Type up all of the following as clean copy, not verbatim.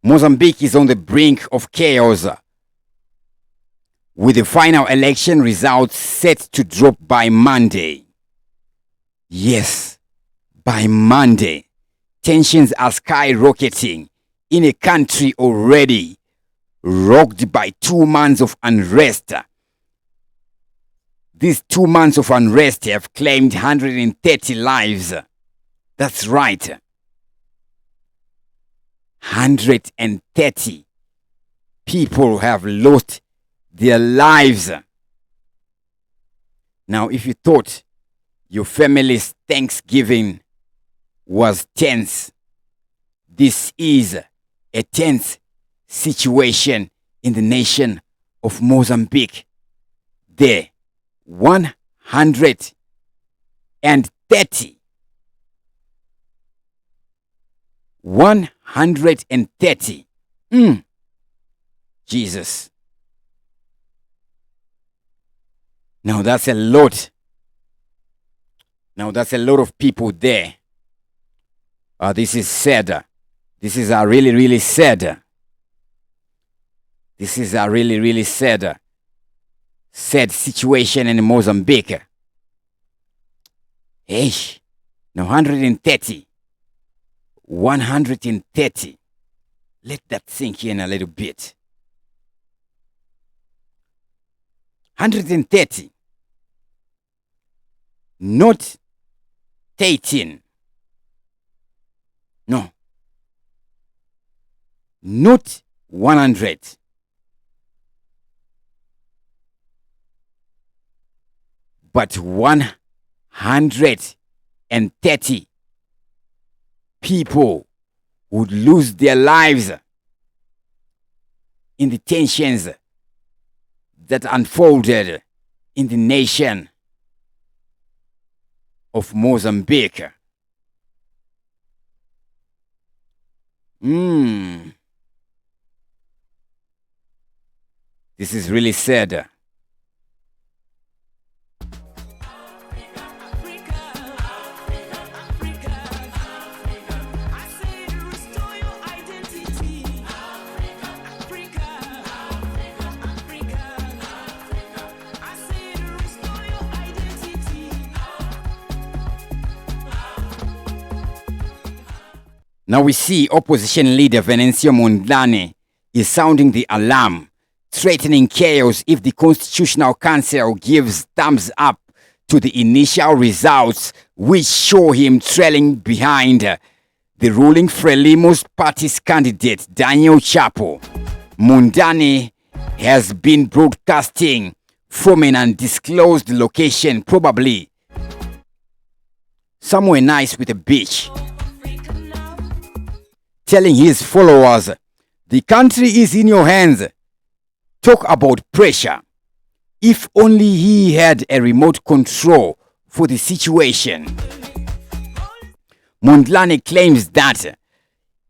Mozambique is on the brink of chaos, with the final election results set to drop by Monday. Yes, by Monday. Tensions are skyrocketing in a country already rocked by 2 months of unrest. These 2 months of unrest have claimed 130 lives. That's right. 130 people have lost their lives. Now, if you thought your family's Thanksgiving was tense, this is a tense situation in the nation of Mozambique. There, 130 130. Jesus. Now that's a lot. Now that's a lot of people there. This is sad. This is a really, really sad. This is a really, really sad situation in Mozambique. Hey, now 130. 130. Let that sink in a little bit. 130. Not 18. No. Not 100. But 130 people would lose their lives in the tensions that unfolded in the nation of Mozambique. This is really sad. Now we see opposition leader Venancio Mondlane is sounding the alarm, threatening chaos if the Constitutional Council gives thumbs up to the initial results, which show him trailing behind the ruling Frelimo's party's candidate Daniel Chapo. Mondlane has been broadcasting from an undisclosed location, probably somewhere nice with a beach, telling his followers, the country is in your hands. Talk about pressure. If only he had a remote control for the situation. Mondlane claims that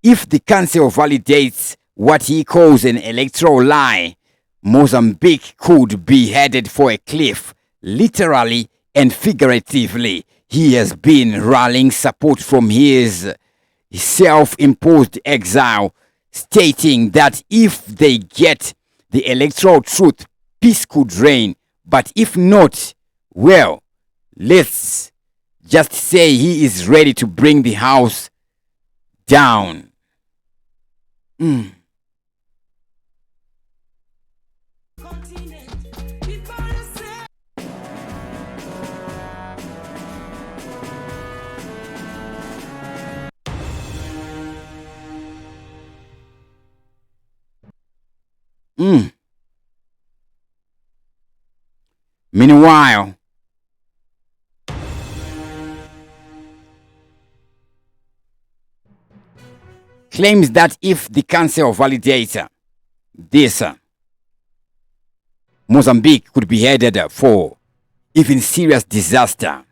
if the council validates what he calls an electoral lie, Mozambique could be headed for a cliff, literally and figuratively. He has been rallying support from his self-imposed exile, stating that if they get the electoral truth, peace could reign. But if not, well, let's just say he is ready to bring the house down. Meanwhile, claims that if the council validates this, Mozambique could be headed for even serious disaster.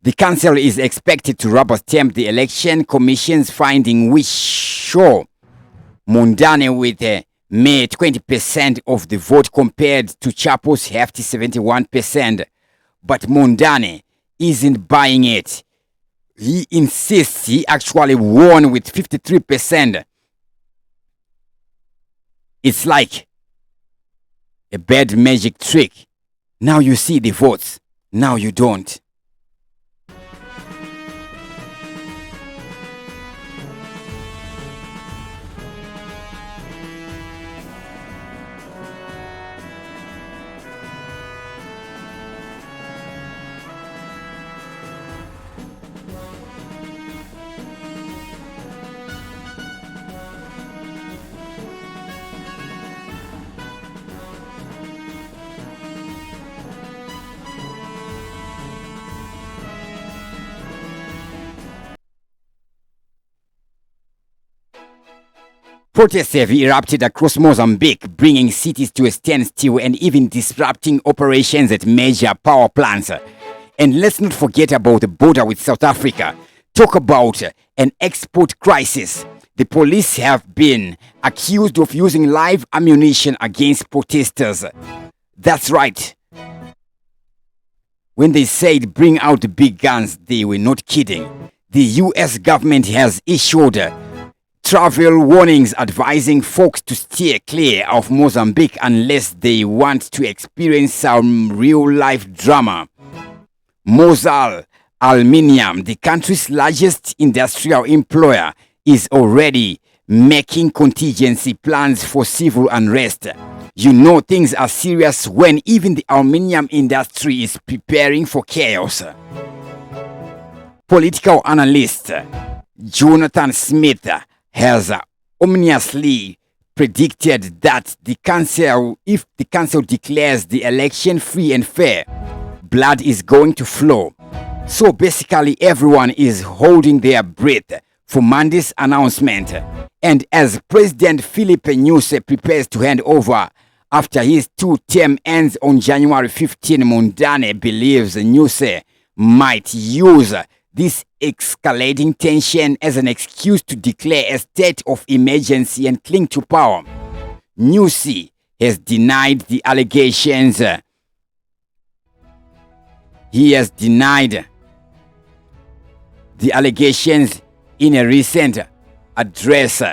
The council is expected to rubber stamp the election commission's finding, which show Mondlane with a mere 20% of the vote compared to Chapo's hefty 71%. But Mondlane isn't buying it. He insists he actually won with 53%. It's like a bad magic trick. Now you see the votes, now you don't. Protests have erupted across Mozambique, bringing cities to a standstill and even disrupting operations at major power plants. And let's not forget about the border with South Africa. Talk about an export crisis. The police have been accused of using live ammunition against protesters. That's right. When they said bring out the big guns, they were not kidding. The US government has issued travel warnings advising folks to steer clear of Mozambique unless they want to experience some real-life drama. Mozal Aluminium, the country's largest industrial employer, is already making contingency plans for civil unrest. You know things are serious when even the aluminium industry is preparing for chaos. Political analyst Jonathan Smith has ominously predicted that if the council declares the election free and fair, blood is going to flow. So basically everyone is holding their breath for Monday's announcement. And as President Philippe Nyusi prepares to hand over after his two-term ends on January 15, Mondane believes Nyusi might use this escalating tension as an excuse to declare a state of emergency and cling to power. Nyusi has denied the allegations. He has denied the allegations in a recent address.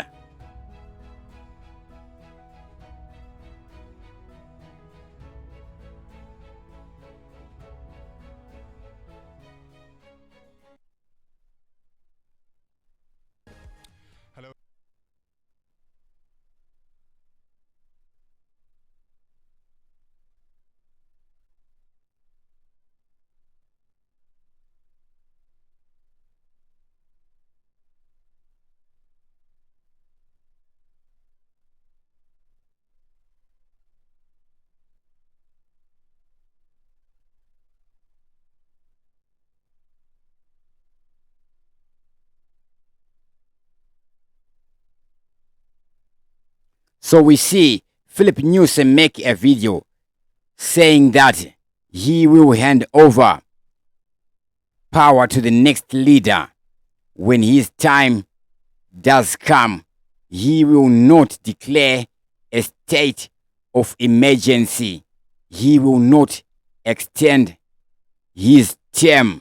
So we see Philip Nyusi make a video saying that he will hand over power to the next leader when his time does come. He will not declare a state of emergency. He will not extend his term.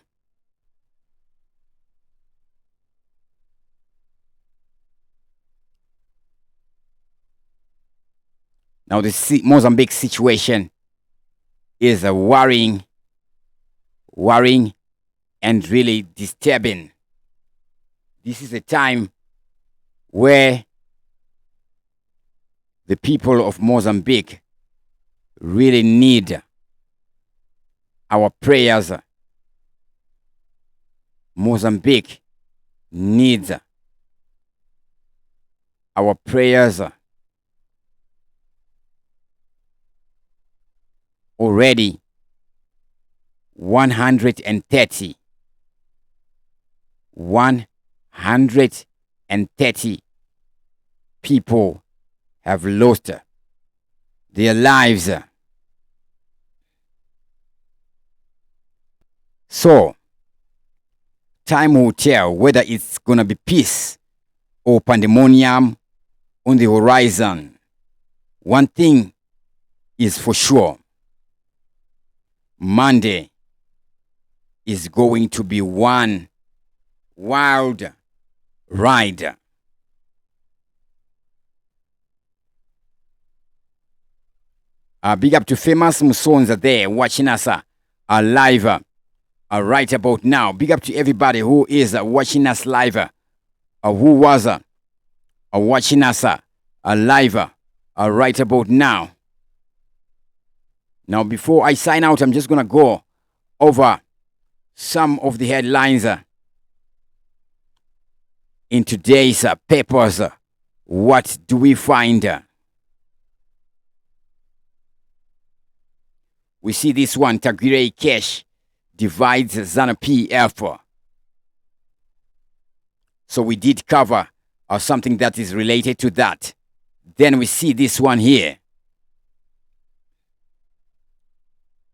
Now the Mozambique situation is a worrying and really disturbing. This is a time where the people of Mozambique really need our prayers. Mozambique needs our prayers. Already 130 people have lost their lives. So time will tell whether it's gonna be peace or pandemonium on the horizon. One thing is for sure: Monday is going to be one wild ride. Big up to famous Musonza there watching us live right about now. Big up to everybody who is watching us live, who was watching us live right about now. Now, before I sign out, I'm just going to go over some of the headlines in today's papers. What do we find? We see this one, Tagire Cash divides ZANU-PF. So we did cover something that is related to that. Then we see this one here.